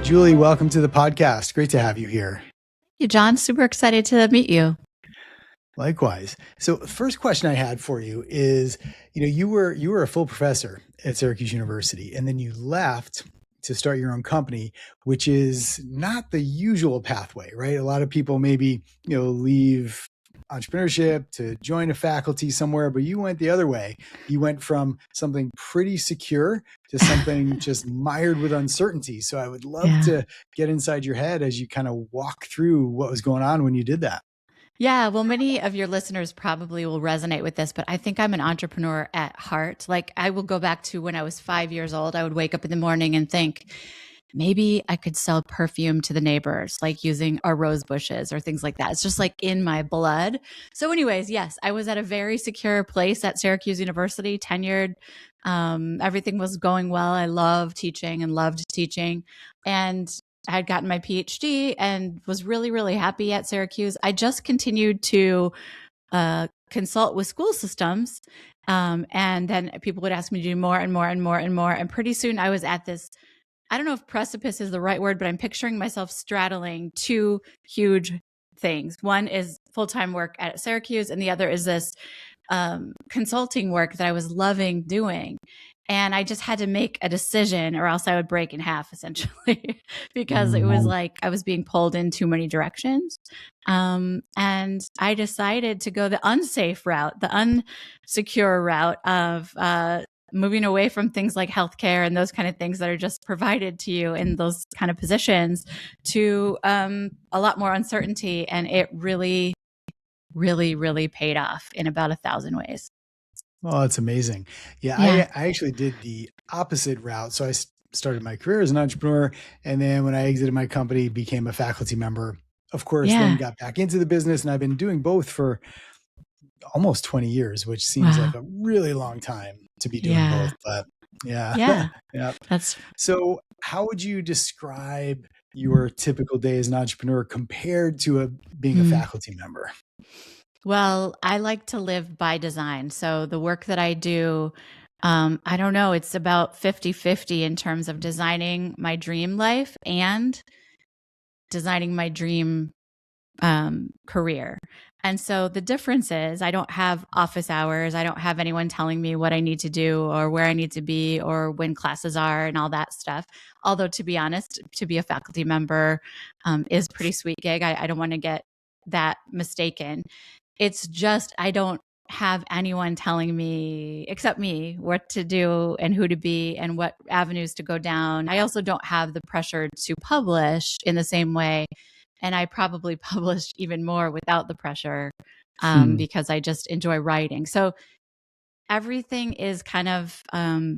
Julie, welcome to the podcast. Great to have you here. You, John. Super excited to meet you. Likewise. So, first question I had for you is, you were a full professor at Syracuse University, and then you left to start your own company, which is not the usual pathway, right? A lot of people maybe, leave entrepreneurship to join a faculty somewhere, but you went the other way. You went from something pretty secure to something just mired with uncertainty. So I would love to get inside your head as you kind of walk through what was going on when you did that. Yeah, well, many of your listeners probably will resonate with this, but I think I'm an entrepreneur at heart. Like, I will go back to when I was 5 years old. I would wake up in the morning and think, maybe I could sell perfume to the neighbors, like using our rose bushes or things like that. It's just like in my blood. So anyways, yes, I was at a very secure place at Syracuse University, tenured. Everything was going well. I loved teaching. And I had gotten my PhD and was really, really happy at Syracuse. I just continued to consult with school systems. And then people would ask me to do more and more and more and more. And pretty soon I was at this, I don't know if precipice is the right word, but I'm picturing myself straddling two huge things. One is full-time work at Syracuse, and the other is this consulting work that I was loving doing. And I just had to make a decision or else I would break in half, essentially, because it was like I was being pulled in too many directions. And I decided to go the unsafe route, the unsecure route of moving away from things like healthcare and those kind of things that are just provided to you in those kind of positions to a lot more uncertainty. And it really, really, really paid off in about 1,000 ways. Oh, that's amazing. Yeah. I actually did the opposite route. So I started my career as an entrepreneur. And then when I exited my company, became a faculty member, of course, then got back into the business. And I've been doing both for almost 20 years, which seems like a really long time to be doing both. But yeah. So how would you describe your typical day as an entrepreneur compared to being a faculty member? Well, I like to live by design. So the work that I do, I don't know, it's about 50-50 in terms of designing my dream life and designing my dream career. And so the difference is I don't have office hours. I don't have anyone telling me what I need to do or where I need to be or when classes are and all that stuff. Although, to be honest, to be a faculty member is a pretty sweet gig. I don't want to get that mistaken. It's just I don't have anyone telling me, except me, what to do and who to be and what avenues to go down. I also don't have the pressure to publish in the same way. And I probably published even more without the pressure because I just enjoy writing. So everything is kind of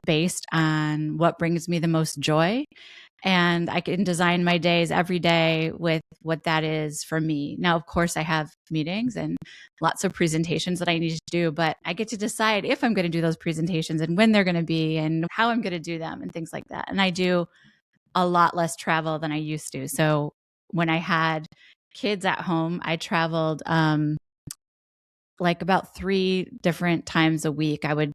based on what brings me the most joy. And I can design my days every day with what that is for me. Now, of course, I have meetings and lots of presentations that I need to do, but I get to decide if I'm going to do those presentations and when they're going to be and how I'm going to do them and things like that. And I do a lot less travel than I used to. So when I had kids at home, I traveled like about 3 different times a week. I would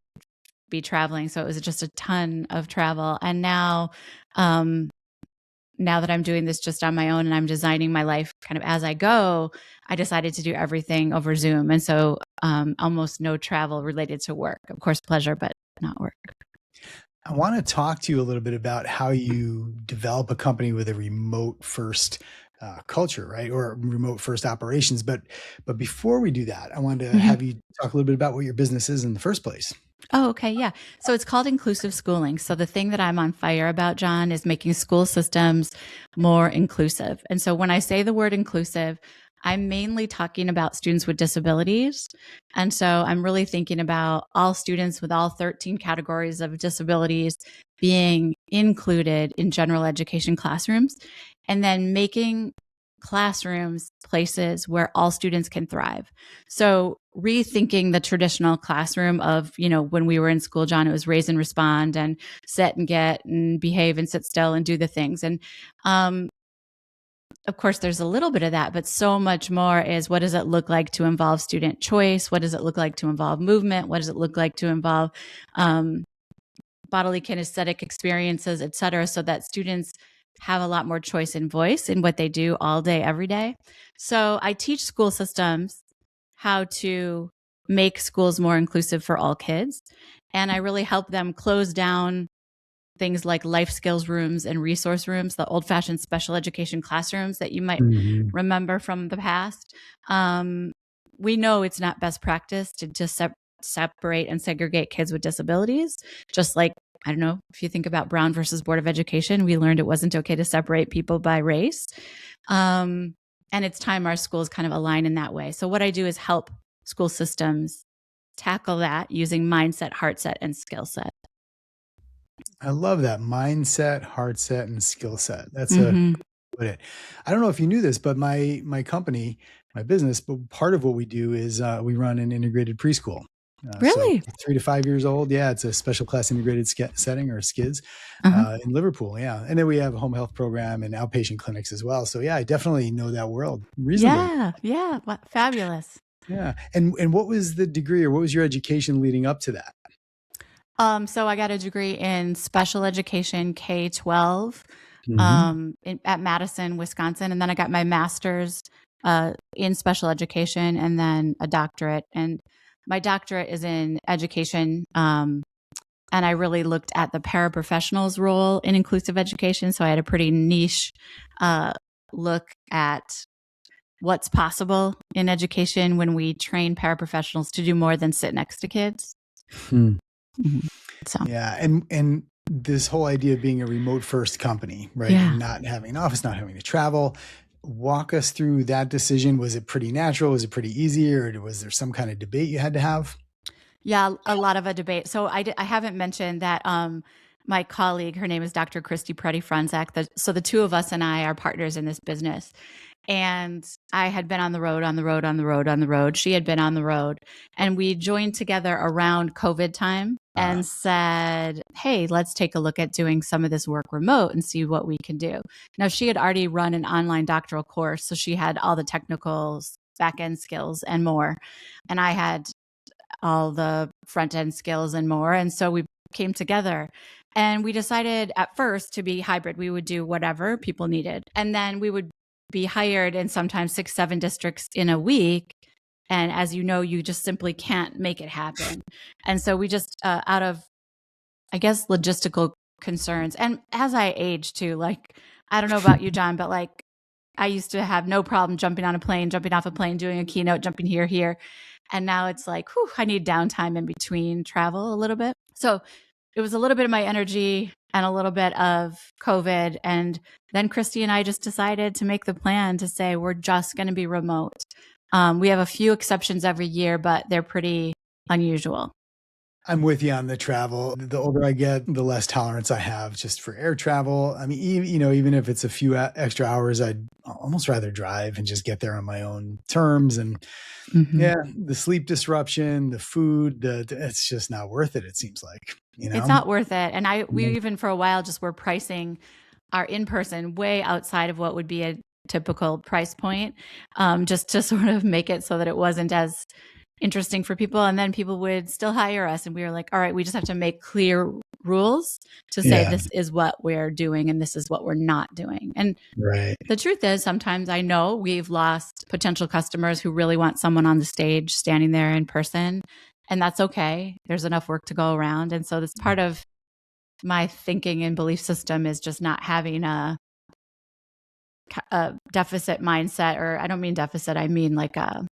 be traveling. So it was just a ton of travel. And now that I'm doing this just on my own and I'm designing my life kind of as I go, I decided to do everything over Zoom. And so almost no travel related to work. Of course, pleasure, but not work. I want to talk to you a little bit about how you develop a company with a remote first culture, right? Or remote first operations. But before we do that, I wanted to have you talk a little bit about what your business is in the first place. Oh, okay. Yeah. So it's called inclusive schooling. So the thing that I'm on fire about, John, is making school systems more inclusive. And so when I say the word inclusive, I'm mainly talking about students with disabilities. And so I'm really thinking about all students with all 13 categories of disabilities being included in general education classrooms, and then making classrooms places where all students can thrive. So rethinking the traditional classroom of, when we were in school, John, it was raise and respond and sit and get and behave and sit still and do the things. And of course, there's a little bit of that, but so much more is what does it look like to involve student choice? What does it look like to involve movement? What does it look like to involve bodily kinesthetic experiences, et cetera, so that students have a lot more choice and voice in what they do all day, every day. So I teach school systems how to make schools more inclusive for all kids. And I really help them close down things like life skills rooms and resource rooms, the old fashioned special education classrooms that you might remember from the past. We know it's not best practice to just separate and segregate kids with disabilities. Just like, I don't know, if you think about Brown versus Board of Education, we learned it wasn't okay to separate people by race. And it's time our schools kind of align in that way. So what I do is help school systems tackle that using mindset, heart set, and skill set. I love that mindset, heart set, and skill set. That's I don't know if you knew this, but my company, my business, but part of what we do is we run an integrated preschool. Really? So 3 to 5 years old. Yeah, it's a special class integrated setting, or SKIDS, in Liverpool. Yeah, and then we have a home health program and outpatient clinics as well. So yeah, I definitely know that world reasonably. Yeah, fabulous. Yeah, and what was the degree, or what was your education leading up to that? So I got a degree in special education K-12 at Madison, Wisconsin. And then I got my master's in special education, and then a doctorate. And my doctorate is in education. And I really looked at the paraprofessionals' role in inclusive education. So I had a pretty niche look at what's possible in education when we train paraprofessionals to do more than sit next to kids. So yeah, and this whole idea of being a remote first company, right? Yeah. And not having an office, not having to travel. Walk us through that decision. Was it pretty natural? Was it pretty easy, or was there some kind of debate you had to have? Yeah, a lot of a debate. So I haven't mentioned that my colleague, her name is Dr. Christy Preddy-Franzak. So the two of us and I are partners in this business. And I had been on the road. She had been on the road. And we joined together around COVID time and said, hey, let's take a look at doing some of this work remote and see what we can do. Now, she had already run an online doctoral course, so she had all the technical back-end skills and more. And I had all the front-end skills and more. And so we came together. And we decided at first to be hybrid. We would do whatever people needed. And then we would be hired in sometimes 6-7 districts in a week. And as you know, you just simply can't make it happen. And so we just, out of, I guess, logistical concerns. And as I age too, like, I don't know about you, John, but like, I used to have no problem jumping on a plane, jumping off a plane, doing a keynote, jumping here. And now it's like, whew, I need downtime in between travel a little bit. So it was a little bit of my energy and a little bit of COVID. And then Christy and I just decided to make the plan to say, we're just going to be remote. We have a few exceptions every year, but they're pretty unusual. I'm with you on the travel. The older I get, the less tolerance I have just for air travel. I mean, even if it's a few extra hours, I'd almost rather drive and just get there on my own terms. And yeah, the sleep disruption, the food, it's just not worth it. It seems like, it's not worth it. And we even for a while just were pricing our in-person way outside of what would be a typical price point, just to sort of make it so that it wasn't as interesting for people. And then people would still hire us. And we were like, all right, we just have to make clear rules to say this is what we're doing and this is what we're not doing. And the truth is, sometimes I know we've lost potential customers who really want someone on the stage standing there in person. And that's okay. There's enough work to go around. And so that's part of my thinking and belief system, is just not having a deficit mindset, or I don't mean deficit, I mean like a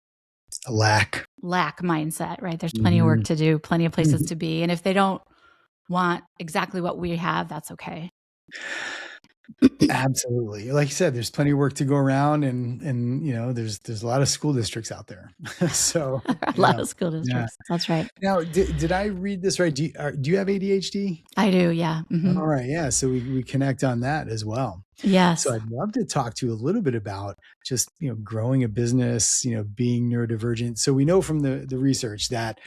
lack mindset, right? There's plenty of work to do, plenty of places to be. And if they don't want exactly what we have, that's okay. Absolutely. Like you said, there's plenty of work to go around, and there's a lot of school districts out there. So a lot of school districts. Yeah. That's right. Now, did I read this right? Do you have ADHD? I do. Yeah. All right. Yeah. So we connect on that as well. Yes. So I'd love to talk to you a little bit about just, growing a business, being neurodivergent. So we know from the research that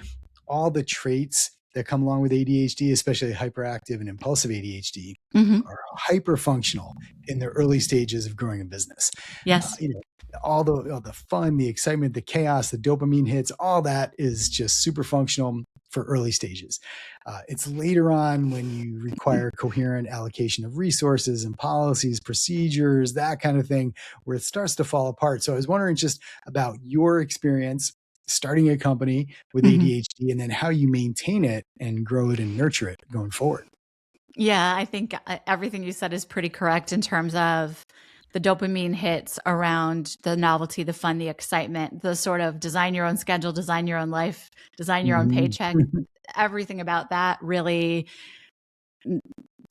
all the traits that come along with ADHD, especially hyperactive and impulsive ADHD, are hyper functional in the early stages of growing a business. Yes. All the fun, the excitement, the chaos, the dopamine hits, all that is just super functional for early stages. It's later on when you require coherent allocation of resources and policies, procedures, that kind of thing, where it starts to fall apart. So I was wondering just about your experience starting a company with Mhm. ADHD and then how you maintain it and grow it and nurture it going forward. Yeah, I think everything you said is pretty correct in terms of the dopamine hits around the novelty, the fun, the excitement, the sort of design your own schedule, design your own life, design your own Mhm. paycheck. Everything about that really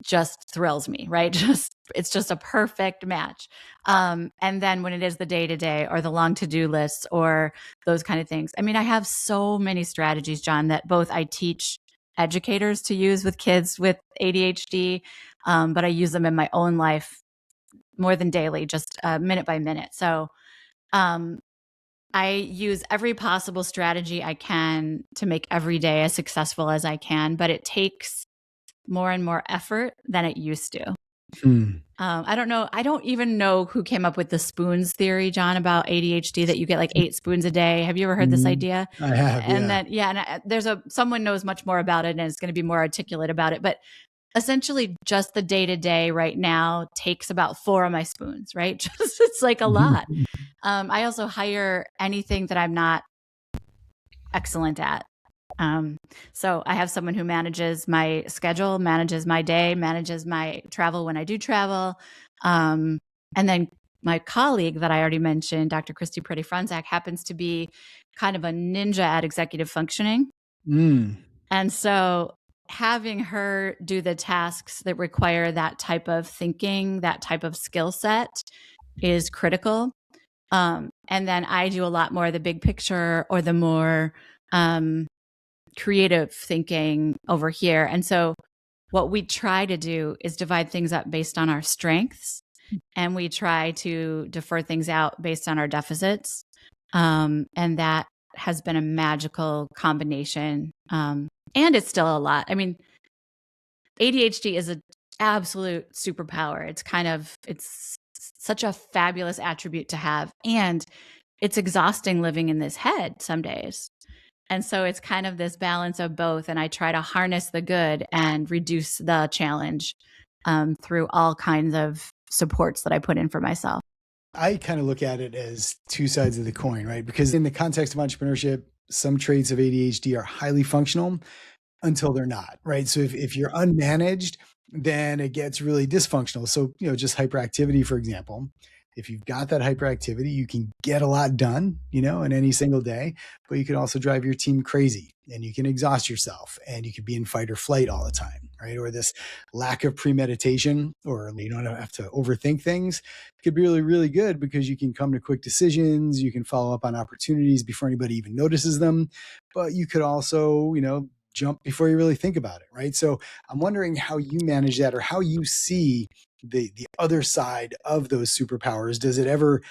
just thrills me, right? Just it's just a perfect match. And then when it is the day to day or the long to do lists or those kind of things, I mean, I have so many strategies, John, that both I teach educators to use with kids with ADHD, but I use them in my own life more than daily, just minute by minute. So um, I use every possible strategy I can to make every day as successful as I can, but it takes more and more effort than it used to. Hmm. I don't know. I don't even know who came up with the spoons theory, John, about ADHD that you get like 8 spoons a day. Have you ever heard this Mhm. idea? I have, And yeah. then, yeah, and there's someone knows much more about it and is going to be more articulate about it. But essentially, just the day to day right now takes about 4 of my spoons, right? Just it's like a lot. I also hire anything that I'm not excellent at. Um, so I have someone who manages my schedule, manages my day, manages my travel when I do travel. And then my colleague that I already mentioned, Dr. Christy Pretty Frunzak, happens to be kind of a ninja at executive functioning. Mm. And so having her do the tasks that require that type of thinking, that type of skill set is critical. And then I do a lot more of the big picture or the more creative thinking over here. And so what we try to do is divide things up based on our strengths, and we try to defer things out based on our deficits. And that has been a magical combination. And it's still a lot. I mean, ADHD is an absolute superpower. It's such a fabulous attribute to have. And it's exhausting living in this head some days. And so it's kind of this balance of both. And I try to harness the good and reduce the challenge through all kinds of supports that I put in for myself. I kind of look at it as two sides of the coin, right? Because in the context of entrepreneurship, some traits of ADHD are highly functional until they're not, right? So if you're unmanaged, then it gets really dysfunctional. So, just hyperactivity, for example, if you've got that hyperactivity, you can get a lot done, in any single day, but you can also drive your team crazy and you can exhaust yourself and you can be in fight or flight all the time, right? Or this lack of premeditation, or you don't have to overthink things, could be really, really good because you can come to quick decisions. You can follow up on opportunities before anybody even notices them, but you could also, jump before you really think about it, right? So I'm wondering how you manage that or how you see the other side of those superpowers. Does it ever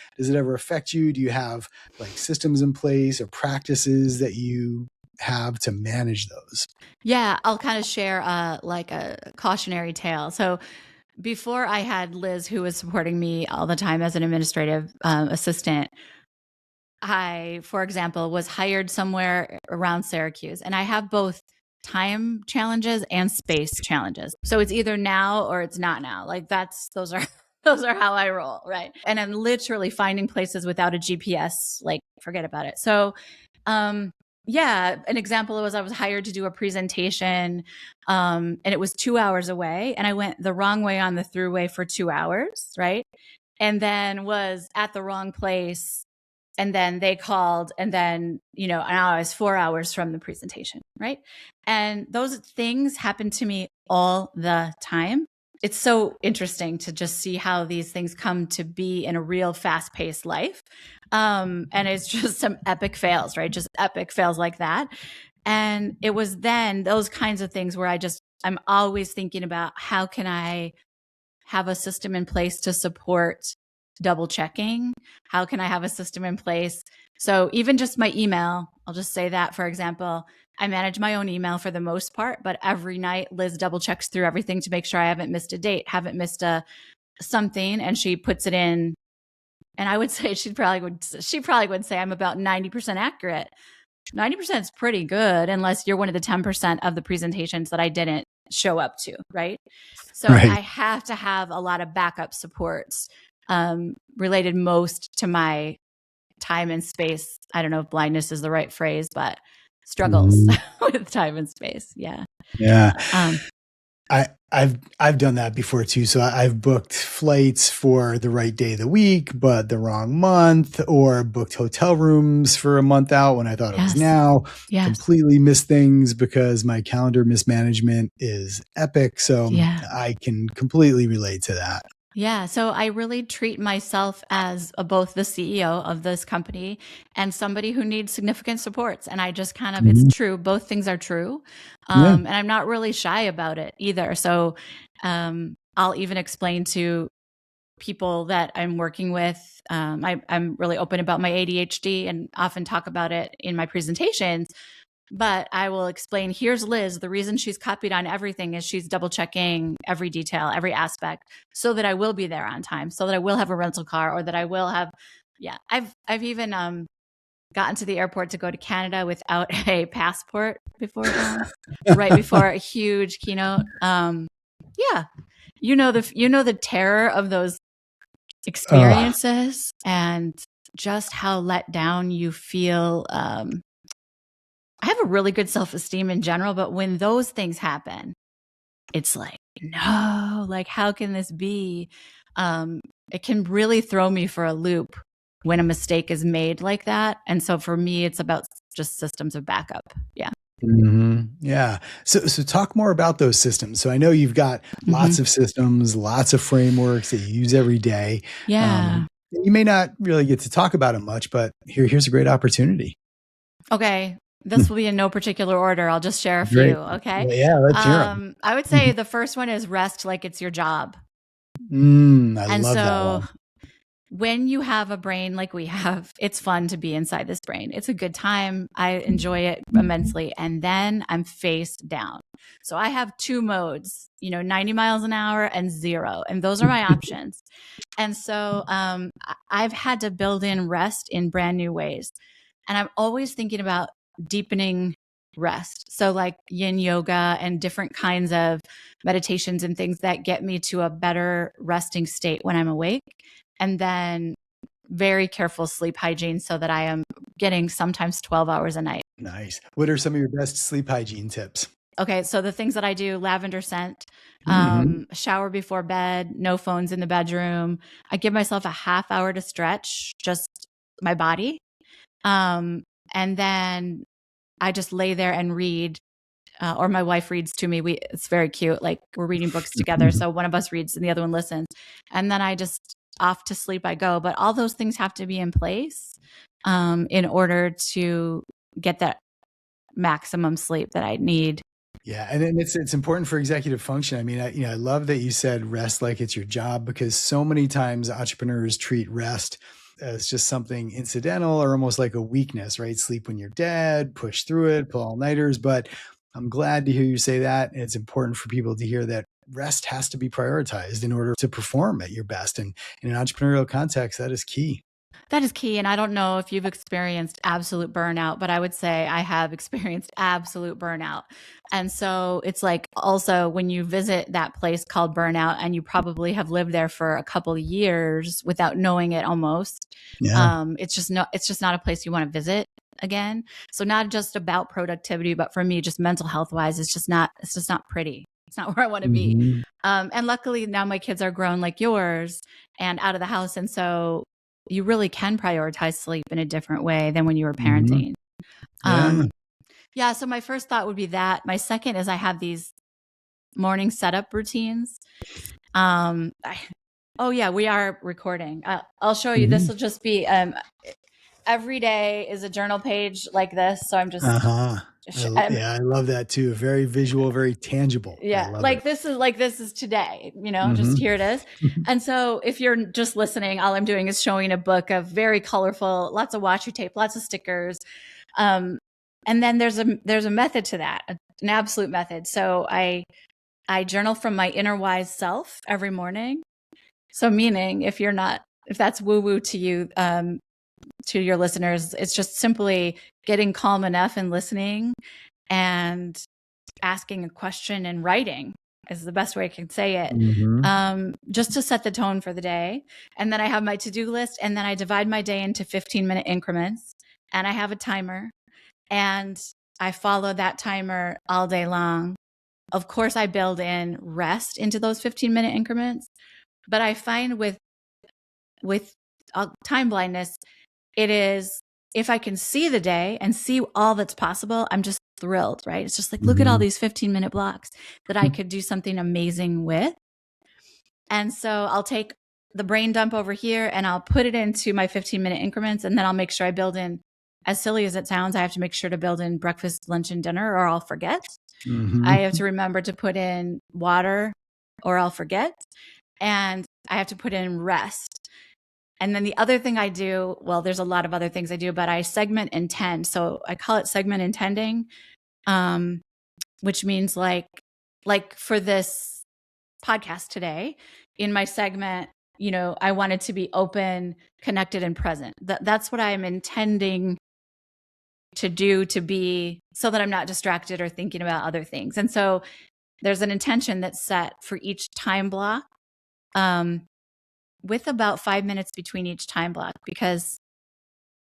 affect you? Do you have like systems in place or practices that you have to manage those? Yeah, I'll kind of share like a cautionary tale. So before I had Liz, who was supporting me all the time as an administrative assistant, I, for example, was hired somewhere around Syracuse, and I have both time challenges and space challenges. So it's either now or it's not now. Like those are those are how I roll, right? And I'm literally finding places without a GPS, like forget about it. So um yeah, an example was I was hired to do a presentation and it was 2 hours away, and I went the wrong way on the throughway for 2 hours, right? And then was at the wrong place, and then they called, and then now I was 4 hours from the presentation, right? And those things happen to me all the time. It's so interesting to just see how these things come to be in a real fast-paced life. And it's just some epic fails, right? Just epic fails like that. And it was then those kinds of things where I'm always thinking about how can I have a system in place to support double checking? How can I have a system in place? So even just my email, I'll just say that, for example, I manage my own email for the most part, but every night Liz double checks through everything to make sure I haven't missed a date, haven't missed something, and she puts it in. And I would say she probably would say I'm about 90% accurate. 90% is pretty good unless you're one of the 10% of the presentations that I didn't show up to, right? So Right. I have to have a lot of backup supports related most to my time and space. I don't know if blindness is the right phrase, but struggles Mhm. with time and space. Yeah. Yeah. Um, I've done that before too. So I've booked flights for the right day of the week, but the wrong month, or booked hotel rooms for a month out when I thought it was yes. now. Yes. Completely missed things because my calendar mismanagement is epic. So Yeah. I can completely relate to that. Yeah. So I really treat myself as both the CEO of this company and somebody who needs significant supports. And I just kind of, it's Mhm. true. Both things are true. Yeah. And I'm not really shy about it either. So I'll even explain to people that I'm working with. I'm really open about my ADHD and often talk about it in my presentations. But I will explain, here's Liz. The reason she's copied on everything is she's double checking every detail, every aspect, so that I will be there on time, so that I will have a rental car, or that I will have, yeah. I've even gotten to the airport to go to Canada without a passport before, right before a huge keynote. Yeah. The terror of those Oh, experiences and just how let down you feel. I have a really good self-esteem in general, but when those things happen, it's like, no, like, how can this be? It can really throw me for a loop when a mistake is made like that. And so for me, it's about just systems of backup. Yeah. yeah. So talk more about those systems. So I know you've got Mm-hmm. lots of systems, lots of frameworks that you use every day. Yeah. You may not really get to talk about them much, but here's a great opportunity. Okay. Hmm. This will be in no particular order. I'll just share a few. Great. Okay. Yeah, let's hear them. I would say the first one is rest like it's your job. I And love that so one. when you have a brain like we have, it's fun to be inside this brain. It's a good time. I enjoy it immensely. And then I'm face down. So I have two modes, 90 miles an hour and 0. And those are my options. And so I've had to build in rest in brand new ways. And I'm always thinking about deepening rest. So, like yin yoga and different kinds of meditations and things that get me to a better resting state when I'm awake. And then very careful sleep hygiene so that I am getting sometimes 12 hours a night. Nice. What are some of your best sleep hygiene tips? Okay, so the things that I do: lavender scent, Hmm. shower before bed, no phones in the bedroom. I give myself a half hour to stretch just my body. Um, and then I just lay there and read, or my wife reads to me. It's very cute. Like, we're reading books together. So one of us reads and the other one listens. And then I just off to sleep I go. But all those things have to be in place in order to get that maximum sleep that I need. Yeah, and then it's important for executive function. I mean, I love that you said rest like it's your job, because so many times entrepreneurs treat rest as just something incidental or almost like a weakness, right? Sleep when you're dead, push through it, pull all-nighters. But I'm glad to hear you say that. And it's important for people to hear that rest has to be prioritized in order to perform at your best. And in an entrepreneurial context, that is key. That is key. And I don't know if you've experienced absolute burnout, but I would say I have experienced absolute burnout. And so it's like, also when you visit that place called burnout, and you probably have lived there for a couple of years without knowing it almost, Yeah. it's just not a place you want to visit again. So not just about productivity, but for me, just mental health wise, it's just not pretty. It's not where I want to be. Hmm. And luckily now my kids are grown like yours and out of the house. And so you really can prioritize sleep in a different way than when you were Hmm. parenting. Yeah. Yeah. So my first thought would be that. My second is I have these morning setup routines. Um, I, oh yeah, we are recording. I'll show you. This Hmm. will just be every day is a journal page like this. So I'm just, Uh-huh. Yeah, I love that too. Very visual, very tangible. I yeah, love it. like this is today, just Hmm. here it is. And so if you're just listening, all I'm doing is showing a book of very colorful, lots of washi tape, lots of stickers. Um, and then there's a method to that, an absolute method. So I journal from my inner wise self every morning. So meaning, if that's woo woo to you, to your listeners, it's just simply getting calm enough and listening and asking a question and writing is the best way I can say it. Just to set the tone for the day. And then I have my to-do list, and then I divide my day into 15-minute increments, and I have a timer, and I follow that timer all day long. Of course, I build in rest into those 15-minute increments, but I find with time blindness, it is, if I can see the day and see all that's possible, I'm just thrilled, right? It's just like, look at all these 15-minute blocks that I could do something amazing with. And so I'll take the brain dump over here and I'll put it into my 15-minute increments. And then I'll make sure I build in, as silly as it sounds, I have to make sure to build in breakfast, lunch, and dinner, or I'll forget. I have to remember to put in water or I'll forget. And I have to put in rest. And then the other thing I do, well, there's a lot of other things I do, but I segment intend. So I call it segment intending, which means like for this podcast today, in my segment, I want it to be open, connected, and present. That's what I'm intending to do, to be, so that I'm not distracted or thinking about other things. And so there's an intention that's set for each time block, with about 5 minutes between each time block, because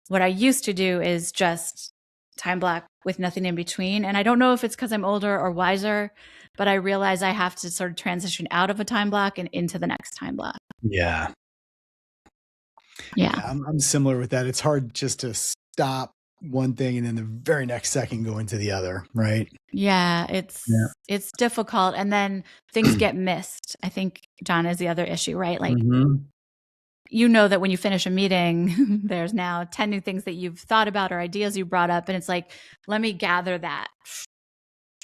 what I used to do is just time block with nothing in between. And I don't know if it's because I'm older or wiser, but I realize I have to sort of transition out of a time block and into the next time block. Yeah. I'm similar with that. It's hard just to stop one thing and then the very next second go into the other, right? Yeah, it's difficult, and then things get missed. I think, John, is the other issue, right? Like, that when you finish a meeting, there's now 10 new things that you've thought about or ideas you brought up, and it's like, let me gather that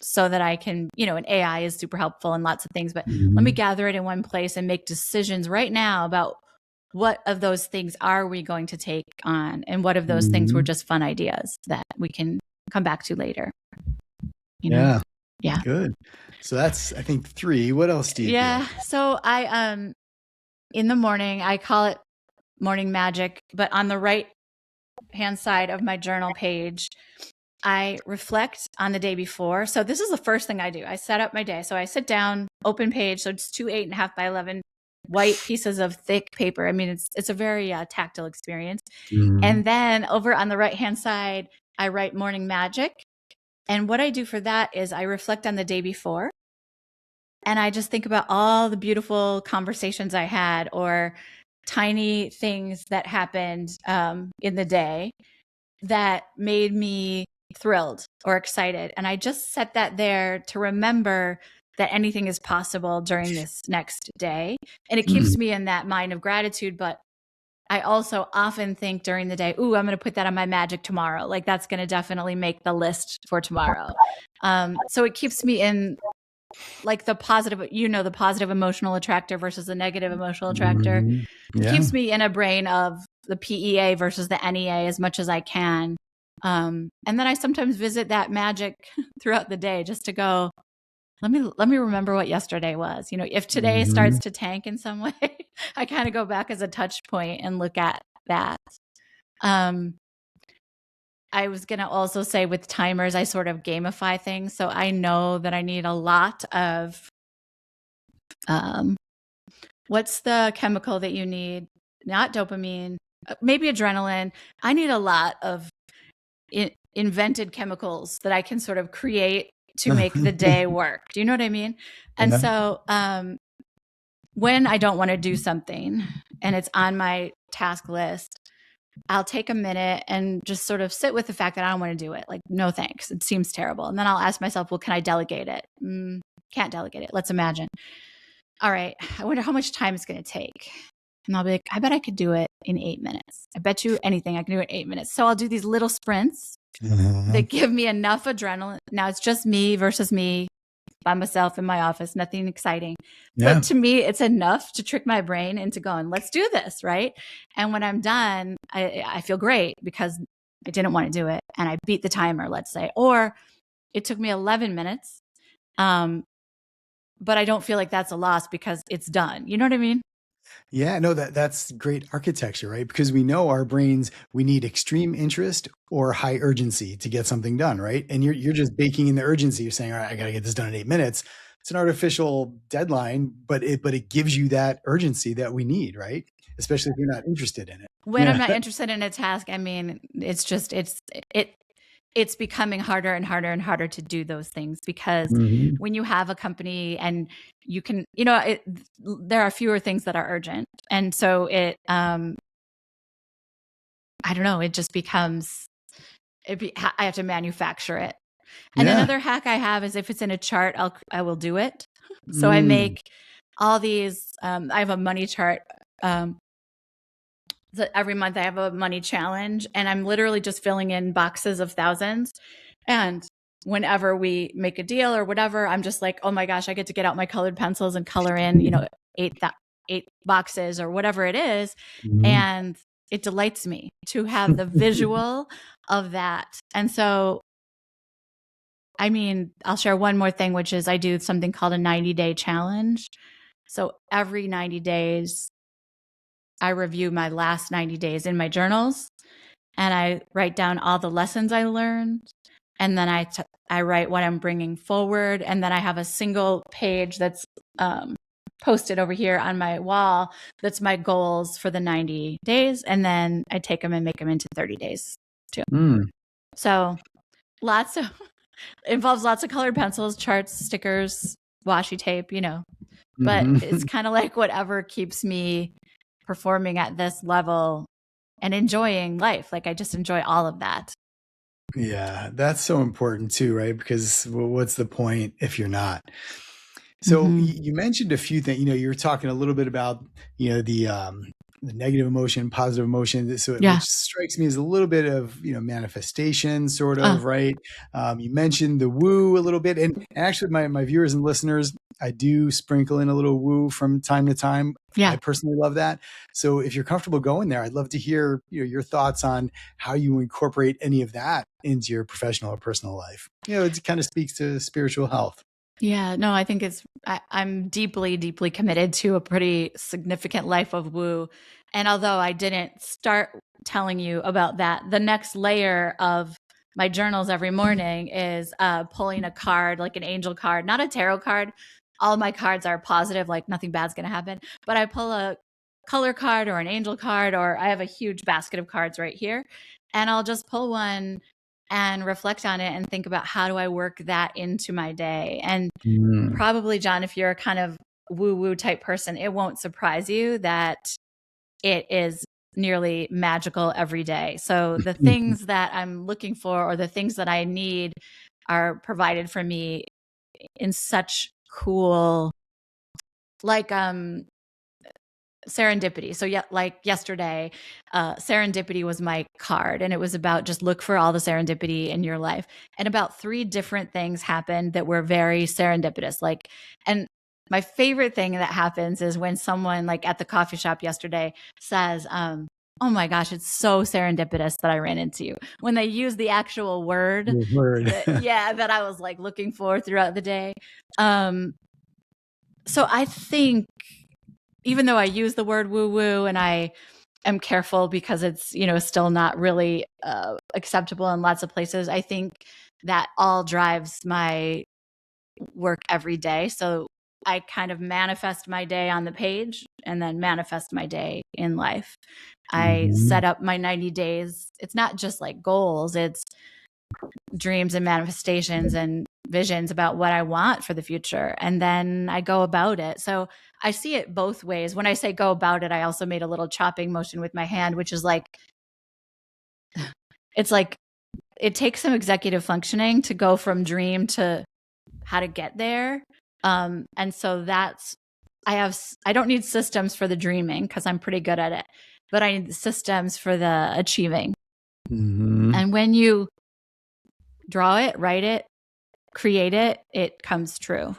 so that I can, and AI is super helpful in lots of things, but let me gather it in one place and make decisions right now about what of those things are we going to take on, and what of those things were just fun ideas that we can come back to later. Yeah. Good. So that's, I think, 3. What else do you do? So I, in the morning, I call it morning magic, but on the right hand side of my journal page, I reflect on the day before. So this is the first thing I do. I set up my day. So I sit down, open page. So it's 2 8.5 by 11 white pieces of thick paper. I mean, it's a very tactile experience. And then over on the right-hand side, I write morning magic. And what I do for that is I reflect on the day before. And I just think about all the beautiful conversations I had, or tiny things that happened in the day that made me thrilled or excited. And I just set that there to remember that anything is possible during this next day. And it keeps me in that mind of gratitude. But I also often think during the day, ooh, I'm going to put that on my magic tomorrow. Like, that's going to definitely make the list for tomorrow. So it keeps me in like the positive, the positive emotional attractor versus the negative emotional attractor. It keeps me in a brain of the PEA versus the NEA as much as I can. And then I sometimes visit that magic throughout the day just to go, let me remember what yesterday was. If today starts to tank in some way, I kind of go back as a touch point and look at that. I was going to also say with timers, I sort of gamify things. So I know that I need a lot of, what's the chemical that you need? Not dopamine, maybe adrenaline. I need a lot of invented chemicals that I can sort of create to make the day work. Do you know what I mean? And so when I don't want to do something and it's on my task list, I'll take a minute and just sort of sit with the fact that I don't want to do it. Like, no, thanks. It seems terrible. And then I'll ask myself, well, can I delegate it? Can't delegate it. Let's imagine. All right. I wonder how much time it's going to take. And I'll be like, I bet I could do it in 8 minutes. I bet you anything I can do it in 8 minutes. So I'll do these little sprints that give me enough adrenaline. Now it's just me versus me by myself in my office, nothing exciting. But to me, it's enough to trick my brain into going, let's do this, right? And when I'm done, I feel great because I didn't want to do it. And I beat the timer, let's say. Or it took me 11 minutes, but I don't feel like that's a loss because it's done. You know what I mean? Yeah, no, that's great architecture, right? Because we know our brains, we need extreme interest or high urgency to get something done, right? And you're just baking in the urgency. You're saying, all right, I got to get this done in 8 minutes. It's an artificial deadline, but it gives you that urgency that we need, right? Especially if you're not interested in it. When I'm Yeah. not interested in a task, I mean, it's just it it's becoming harder and harder and harder to do those things because Mhm. when you have a company and you can, there are fewer things that are urgent. And so I don't know, it just becomes, I have to manufacture it. And Yeah. another hack I have is if it's in a chart, I will do it. So I Mm. make all these, I have a money chart. Every month I have a money challenge and I'm literally just filling in boxes of thousands. And whenever we make a deal or whatever, I'm just like, oh my gosh, I get to get out my colored pencils and color in, eight boxes or whatever it is. Mhm. And it delights me to have the visual of that. And so, I mean, I'll share one more thing, which is I do something called a 90-day challenge. So every 90 days, I review my last 90 days in my journals and I write down all the lessons I learned. And then I write what I'm bringing forward. And then I have a single page that's posted over here on my wall. That's my goals for the 90 days. And then I take them and make them into 30 days too. Mm. So lots of, involves lots of colored pencils, charts, stickers, washi tape, but it's Mhm. kind of like whatever keeps me performing at this level and enjoying life. Like I just enjoy all of that. Yeah, that's so important too, right? Because what's the point if you're not? So Mm-hmm. you mentioned a few things. You were talking a little bit about the negative emotion, positive emotion. So Yeah. which strikes me as a little bit of manifestation, sort Uh, of, right? You mentioned the woo a little bit, and actually, my viewers and listeners, I do sprinkle in a little woo from time to time. I yeah. personally love that. So if you're comfortable going there, I'd love to hear your thoughts on how you incorporate any of that into your professional or personal life. It kind of speaks to spiritual health. Yeah. No, I think I'm deeply, deeply committed to a pretty significant life of woo. And although I didn't start telling you about that, the next layer of my journals every morning is pulling a card, like an angel card, not a tarot card. All my cards are positive, like nothing bad's going to happen. But I pull a color card or an angel card, or I have a huge basket of cards right here. And I'll just pull one and reflect on it and think about how do I work that into my day. And Mm. probably, John, if you're a kind of woo woo type person, it won't surprise you that it is nearly magical every day. So the things that I'm looking for or the things that I need are provided for me in such cool, like serendipity. So yeah, like yesterday, serendipity was my card, and it was about just look for all the serendipity in your life. And about 3 different things happened that were very serendipitous. And my favorite thing that happens is when someone like at the coffee shop yesterday says, "Oh my gosh, it's so serendipitous that I ran into you." When they use the actual word Your word. that I was like looking for throughout the day. So I think even though I use the word woo woo and I am careful because it's, still not really acceptable in lots of places, I think that all drives my work every day. So I kind of manifest my day on the page and then manifest my day in life. I Mhm. set up my 90 days. It's not just like goals, it's dreams and manifestations and visions about what I want for the future. And then I go about it. So I see it both ways. When I say go about it, I also made a little chopping motion with my hand, which is like, it's like, it takes some executive functioning to go from dream to how to get there. And so I don't need systems for the dreaming because I'm pretty good at it, but I need the systems for the achieving. Mhm. And when you draw it, write it, create it, it comes true.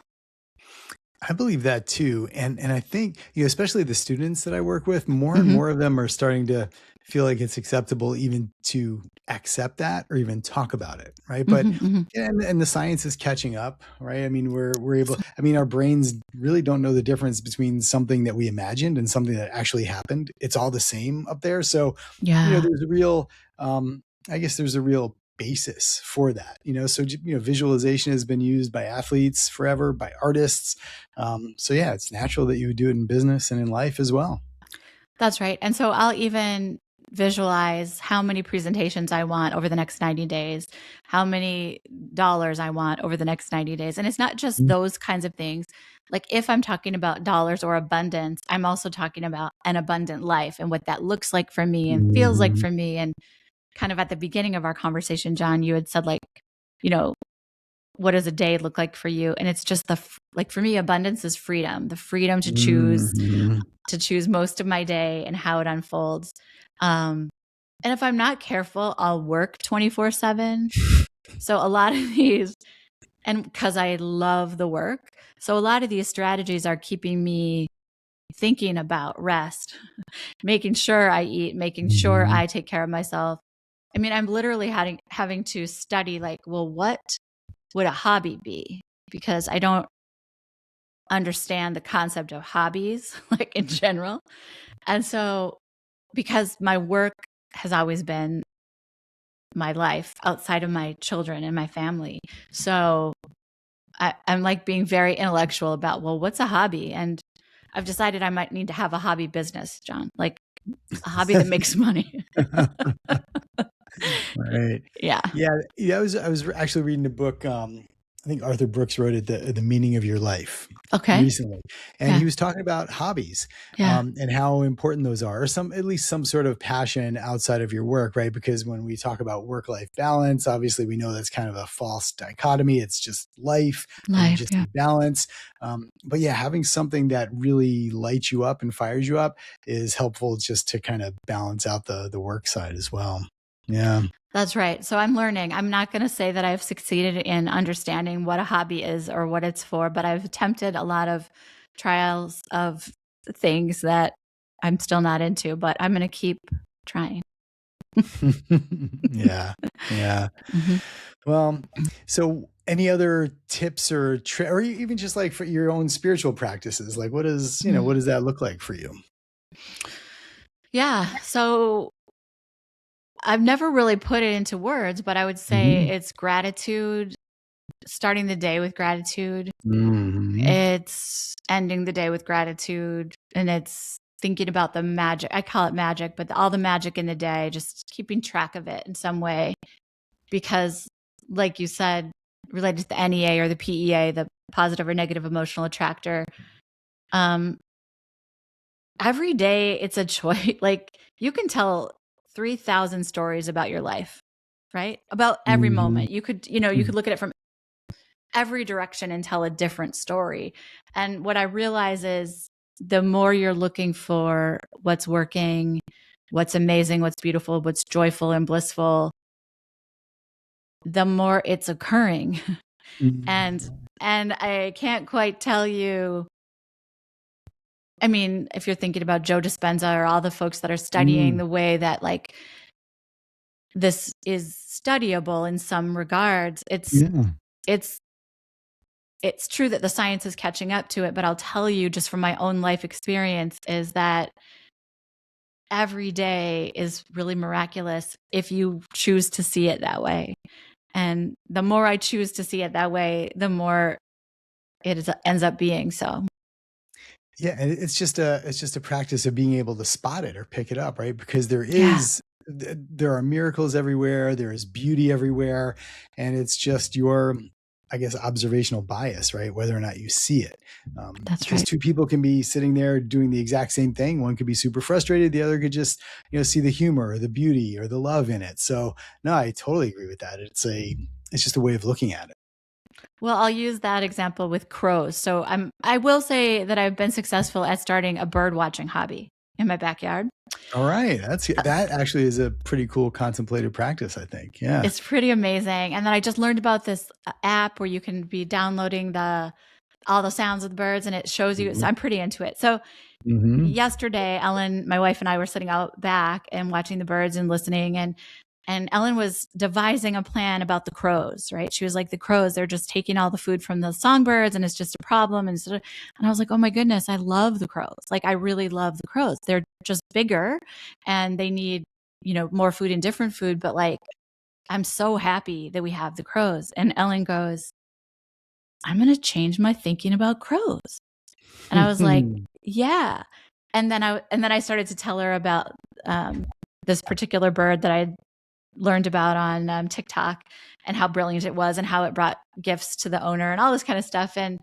I believe that too. And I think, especially the students that I work with, more and Mm-hmm. more of them are starting to feel like it's acceptable even to accept that or even talk about it, right? But Hmm. Hmm. and the science is catching up, right? I mean, we're able. I mean, our brains really don't know the difference between something that we imagined and something that actually happened. It's all the same up there. So, Yeah. there's a real, I guess, there's a real basis for that. So visualization has been used by athletes forever, by artists. So yeah, it's natural that you would do it in business and in life as well. That's right. And so I'll even visualize how many presentations I want over the next 90 days, how many dollars I want over the next 90 days. And it's not just those kinds of things. Like if I'm talking about dollars or abundance, I'm also talking about an abundant life and what that looks like for me and feels like Mhm. for me. And kind of at the beginning of our conversation, John, you had said like, you know, what does a day look like for you? And it's just like for me, abundance is freedom, the freedom Mhm. to choose most of my day and how it unfolds. And if I'm not careful, I'll work 24/7. So a lot of these, and because I love the work, so a lot of these strategies are keeping me thinking about rest, making sure I eat, making sure Mhm. I take care of myself. I mean, I'm literally having to study like, well, what would a hobby be? Because I don't understand the concept of hobbies, like in general. And so, because my work has always been my life outside of my children and my family. So, I'm like being very intellectual about, well, what's a hobby? And I've decided I might need to have a hobby business, John, like a hobby that makes money. Right. Yeah. Yeah. Yeah. I was actually reading a book. I think Arthur Brooks wrote it, the Meaning of Your Life, Okay. recently, and Yeah. he was talking about hobbies, Yeah. and how important those are, or at least some sort of passion outside of your work, right? Because when we talk about work-life balance, obviously we know that's kind of a false dichotomy. It's just life, or you Life. just Yeah. need balance. But yeah, having something that really lights you up and fires you up is helpful, just to kind of balance out the work side as well. Yeah. That's right. So I'm learning. I'm not going to say that I've succeeded in understanding what a hobby is or what it's for, but I've attempted a lot of trials of things that I'm still not into, but I'm going to keep trying. Yeah. Yeah. Mhm. Well, so any other tips or even just like for your own spiritual practices, like what Mm. does that look like for you? Yeah. So I've never really put it into words, but I would say Mhm. it's gratitude, starting the day with gratitude. Mhm. It's ending the day with gratitude, and it's thinking about the magic. I call it magic, but all the magic in the day, just keeping track of it in some way. Because, like you said, related to the NEA or the PEA, the positive or negative emotional attractor, um, every day it's a choice. Like you can tell 3,000 stories about your life, right? About every Mhm. moment. You could look at it from every direction and tell a different story. And what I realize is the more you're looking for what's working, what's amazing, what's beautiful, what's joyful and blissful, the more it's occurring. and Mhm. and I can't quite tell you. I mean, if you're thinking about Joe Dispenza or all the folks that are studying Mm. the way that like this is studyable in some regards, Yeah. it's it's true that the science is catching up to it, but I'll tell you just from my own life experience is that every day is really miraculous if you choose to see it that way. And the more I choose to see it that way, the more ends up being so. Yeah, and it's just a practice of being able to spot it or pick it up, right? Because Yeah, there are miracles everywhere, there is beauty everywhere, and it's just your, I guess, observational bias, right? Whether or not you see it. that's Because right. two people can be sitting there doing the exact same thing. One could be super frustrated, the other could just, see the humor or the beauty or the love in it. So no, I totally agree with that. It's just a way of looking at it. Well, I'll use that example with crows. So I will say that I've been successful at starting a bird watching hobby in my backyard. All right. That actually is a pretty cool contemplative practice, I think. Yeah. It's pretty amazing. And then I just learned about this app where you can be downloading all the sounds of the birds and it shows you. So Mhm. I'm pretty into it. So yesterday, Ellen, my wife, and I were sitting out back and watching the birds and listening, and Ellen was devising a plan about the crows, right? She was like, the crows, they're just taking all the food from the songbirds and it's just a problem. And I was like, oh my goodness, I love the crows. Like, I really love the crows. They're just bigger and they need, more food and different food. But like, I'm so happy that we have the crows. And Ellen goes, I'm going to change my thinking about crows. And I was like, yeah. And then I started to tell her about this particular bird that I learned about on TikTok and how brilliant it was and how it brought gifts to the owner and all this kind of stuff. And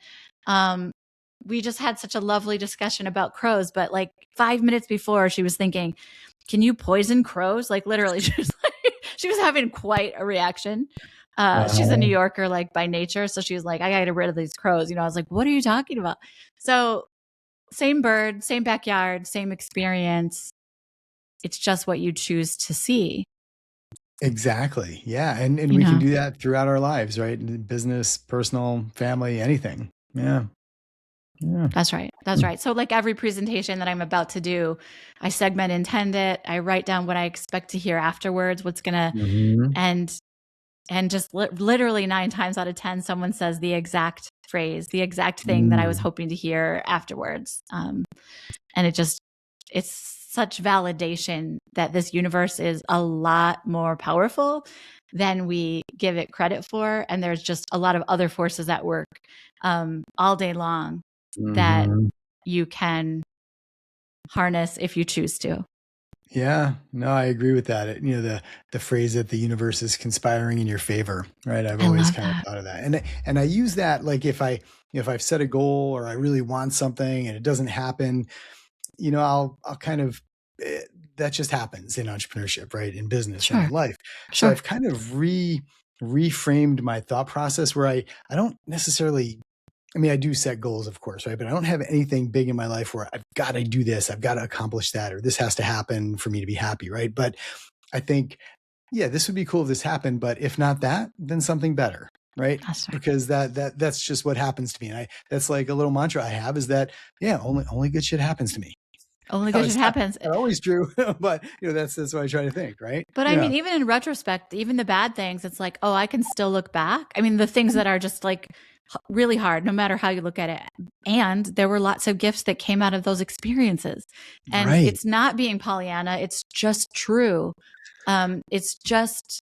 we just had such a lovely discussion about crows. But like 5 minutes before, she was thinking, can you poison crows? Like literally, she was having quite a reaction. She's a New Yorker, like by nature. So she was like, I got to get rid of these crows. I was like, what are you talking about? So same bird, same backyard, same experience. It's just what you choose to see. Exactly. Yeah. And we can do that throughout our lives, right? Business, personal, family, anything. Yeah. Yeah. That's right. That's right. So like every presentation that I'm about to do, I segment intend it. I write down what I expect to hear afterwards, what's going to, and just literally 9 times out of 10, someone says the exact phrase, the exact thing that I was hoping to hear afterwards. And it's such validation that this universe is a lot more powerful than we give it credit for. And there's just a lot of other forces at work all day long that you can harness if you choose to. Yeah, no, I agree with that. The phrase that the universe is conspiring in your favor, right? I've always kind of thought of that. And I use that like if I've set a goal or I really want something and it doesn't happen, I'll kind of, that just happens in entrepreneurship, right? In business and in life. So I've kind of reframed my thought process where I don't necessarily, I do set goals, of course, right? But I don't have anything big in my life where I've got to do this, I've got to accomplish that, or this has to happen for me to be happy, right? But I think, yeah, this would be cool if this happened, but if not that, then something better, right? That's right. Because that's just what happens to me. And that's like a little mantra I have is that, yeah, only good shit happens to me. Only good shit happens. Not always true, but that's what I try to think, right? But I mean, even in retrospect, even the bad things, it's like, oh, I can still look back. I mean, the things that are just like really hard, no matter how you look at it. And there were lots of gifts that came out of those experiences. And it's not being Pollyanna. It's just true. It's just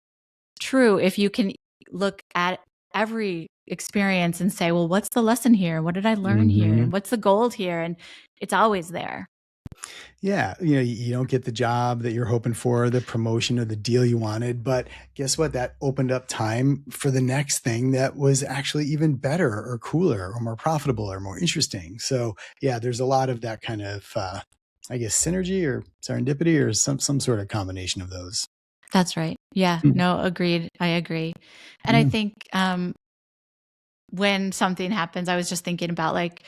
true if you can look at every experience and say, well, what's the lesson here? What did I learn here? And what's the gold here? And it's always there. Yeah. You don't get the job that you're hoping for, the promotion or the deal you wanted, but guess what? That opened up time for the next thing that was actually even better or cooler or more profitable or more interesting. So yeah, there's a lot of that kind of, I guess, synergy or serendipity or some sort of combination of those. That's right. Yeah. No, agreed. I agree. And I think, when something happens, I was just thinking about like,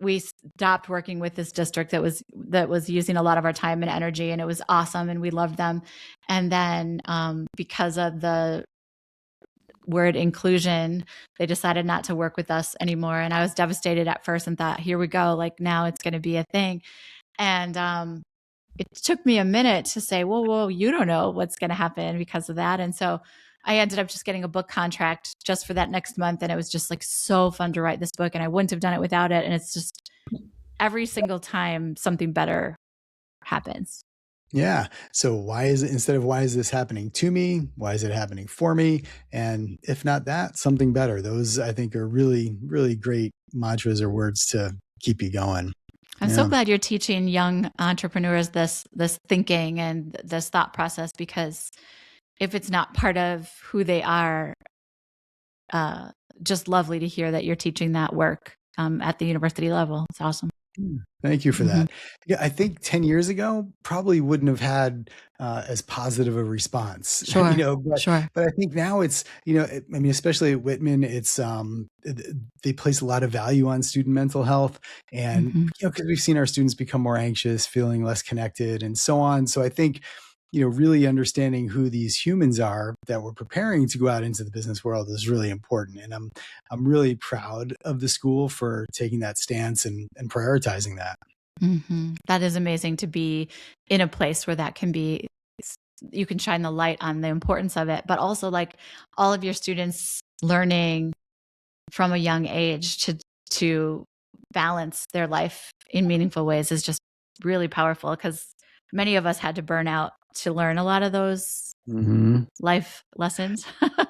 we stopped working with this district that was using a lot of our time and energy, and it was awesome and we loved them. And then because of the word inclusion, they decided not to work with us anymore. And I was devastated at first and thought, here we go, like now it's going to be a thing. And it took me a minute to say, whoa, you don't know what's going to happen because of that. And so I ended up just getting a book contract just for that next month. And it was just like so fun to write this book, and I wouldn't have done it without it. And it's just every single time something better happens. Yeah. So why is this happening to me? Why is it happening for me? And if not that, something better. Those I think are really, really great mantras or words to keep you going. I'm so glad you're teaching young entrepreneurs this thinking and this thought process, because if it's not part of who they are, just lovely to hear that you're teaching that work at the university level. It's awesome. Thank you for that. Yeah, I think 10 years ago probably wouldn't have had as positive a response. Sure. But I think now it's, especially at Whitman, it's they place a lot of value on student mental health, and because we've seen our students become more anxious, feeling less connected, and so on. So I think really understanding who these humans are that we're preparing to go out into the business world is really important. And I'm really proud of the school for taking that stance and prioritizing that. That is amazing to be in a place where that can be, you can shine the light on the importance of it, but also like all of your students learning from a young age to balance their life in meaningful ways is just really powerful, because many of us had to burn out to learn a lot of those life lessons.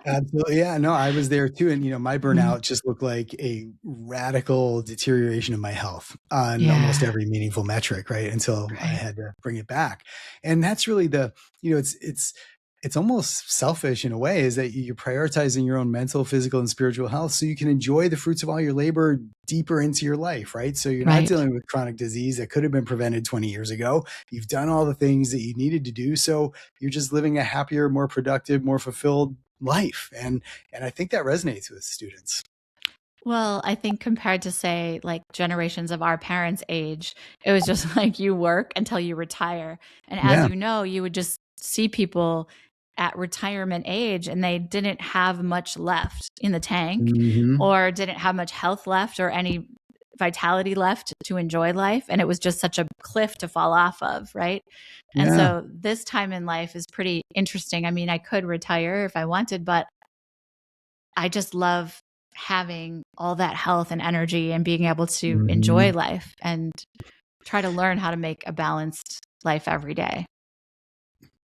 Absolutely. Yeah, no, I was there too. And, my burnout just looked like a radical deterioration of my health on almost every meaningful metric, right? Until I had to bring it back. And that's really it's almost selfish in a way, is that you're prioritizing your own mental, physical, and spiritual health so you can enjoy the fruits of all your labor deeper into your life, right? So you're not dealing with chronic disease that could have been prevented 20 years ago. You've done all the things that you needed to do. So you're just living a happier, more productive, more fulfilled life. And I think that resonates with students. Well, I think compared to, say, like generations of our parents' age, it was just like you work until you retire. And as you know, you would just see people at retirement age and they didn't have much left in the tank, or didn't have much health left or any vitality left to enjoy life. And it was just such a cliff to fall off of, right? And so this time in life is pretty interesting. I mean, I could retire if I wanted, but I just love having all that health and energy and being able to enjoy life and try to learn how to make a balanced life every day.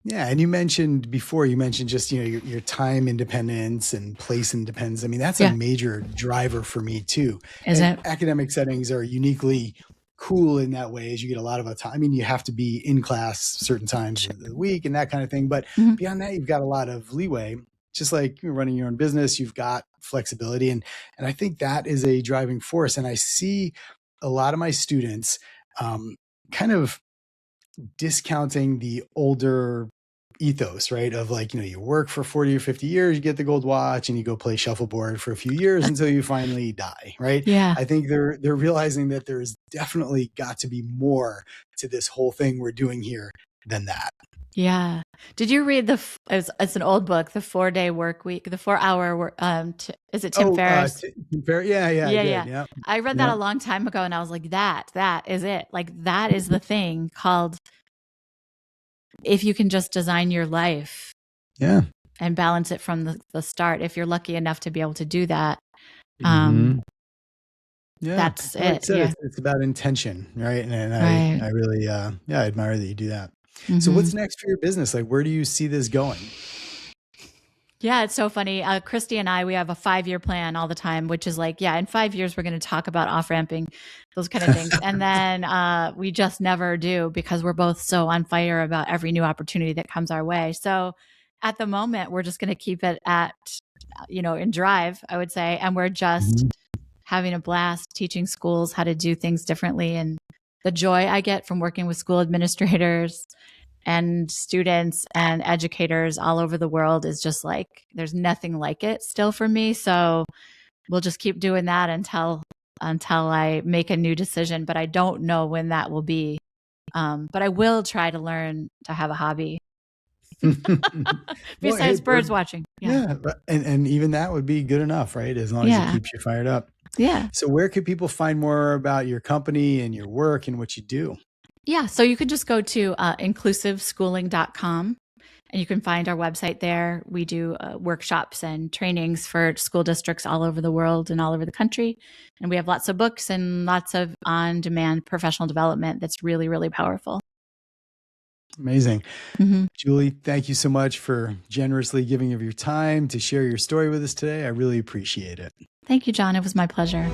Yeah. And you mentioned just, your time independence and place independence. I mean, that's a major driver for me too. Is it? Academic settings are uniquely cool in that way, as you get a lot of time. I mean, you have to be in class certain times of the week and that kind of thing. But beyond that, you've got a lot of leeway. Just like you're running your own business, you've got flexibility. And I think that is a driving force. And I see a lot of my students kind of discounting the older ethos, right? Of like, you work for 40 or 50 years, you get the gold watch and you go play shuffleboard for a few years until you finally die, right? Yeah. I think they're realizing that there's definitely got to be more to this whole thing we're doing here than that. Yeah. Did you read it's an old book, The 4-Day Work Week, the 4-hour work, is it Tim Ferriss? Tim Ferriss. Yeah. I read that a long time ago and I was like, that is it. Like, that is the thing called, if you can just design your life and balance it from the start, if you're lucky enough to be able to do that. That's it. It's about intention, right? And I really, I admire that you do that. So what's next for your business? Like, where do you see this going? Yeah, it's so funny. Christy and I, we have a 5-year plan all the time, which is like, in 5 years, we're going to talk about off-ramping, those kind of things. And then we just never do, because we're both so on fire about every new opportunity that comes our way. So at the moment, we're just going to keep it at, in drive, I would say. And we're just having a blast teaching schools how to do things differently. And the joy I get from working with school administrators and students and educators all over the world is just like, there's nothing like it still for me. So we'll just keep doing that until I make a new decision, but I don't know when that will be. But I will try to learn to have a hobby besides birds watching. Yeah. And even that would be good enough, right? As long as it keeps you fired up. Yeah. So where could people find more about your company and your work and what you do? Yeah. So you could just go to inclusiveschooling.com and you can find our website there. We do workshops and trainings for school districts all over the world and all over the country. And we have lots of books and lots of on-demand professional development that's really, really powerful. Amazing. Julie, thank you so much for generously giving of your time to share your story with us today. I really appreciate it. Thank you, John. It was my pleasure.